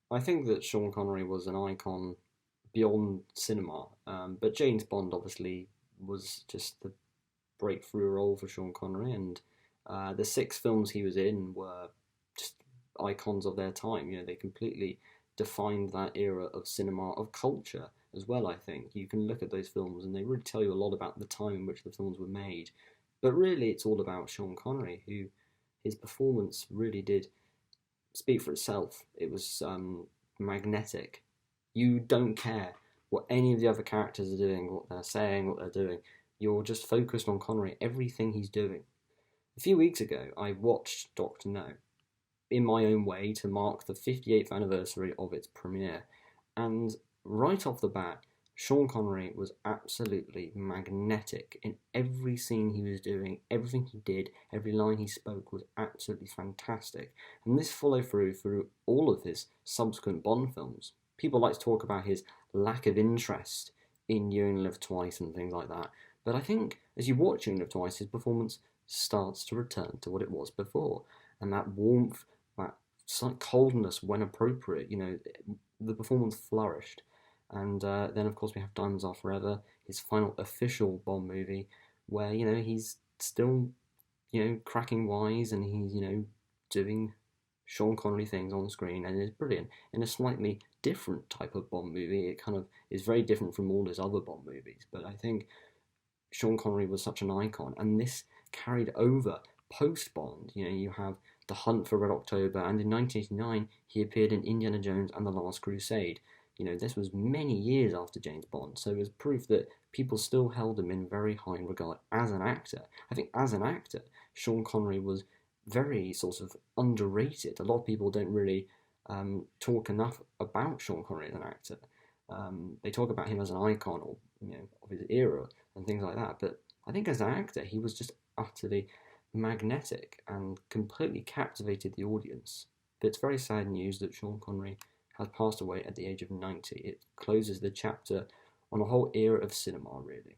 I think that Sean Connery was an icon beyond cinema, but James Bond obviously was just the breakthrough role for Sean Connery, and the six films he was in were just icons of their time. You know, they completely defined that era of cinema, of culture as well. I think you can look at those films, and they really tell you a lot about the time in which the films were made. But really, it's all about Sean Connery, who his performance really did speak for itself. It was magnetic. You don't care what any of the other characters are doing, what they're saying, what they're doing. You're just focused on Connery, everything he's doing. A few weeks ago, I watched Doctor No in my own way to mark the 58th anniversary of its premiere. And right off the bat, Sean Connery was absolutely magnetic in every scene he was doing, everything he did, every line he spoke was absolutely fantastic. And this followed through all of his subsequent Bond films. People like to talk about his lack of interest in You Only Live Twice and things like that. But I think as you watch You Only Live Twice, his performance starts to return to what it was before. And that warmth, that slight coldness when appropriate, the performance flourished. And then, of course, we have Diamonds Are Forever, his final official Bond movie, where, he's still, cracking wise and he's, doing Sean Connery things on screen and it's brilliant. In a slightly different type of Bond movie, it kind of is very different from all his other Bond movies. But I think Sean Connery was such an icon, and this carried over post Bond. You have The Hunt for Red October, and in 1989 he appeared in Indiana Jones and the Last Crusade. This was many years after James Bond, so it was proof that people still held him in very high regard as an actor. I think as an actor, Sean Connery was very sort of underrated. A lot of people don't really talk enough about Sean Connery as an actor. They talk about him as an icon or of his era and things like that. But I think as an actor, he was just utterly magnetic and completely captivated the audience. But it's very sad news that Sean Connery has passed away at the age of 90. It closes the chapter on a whole era of cinema, really.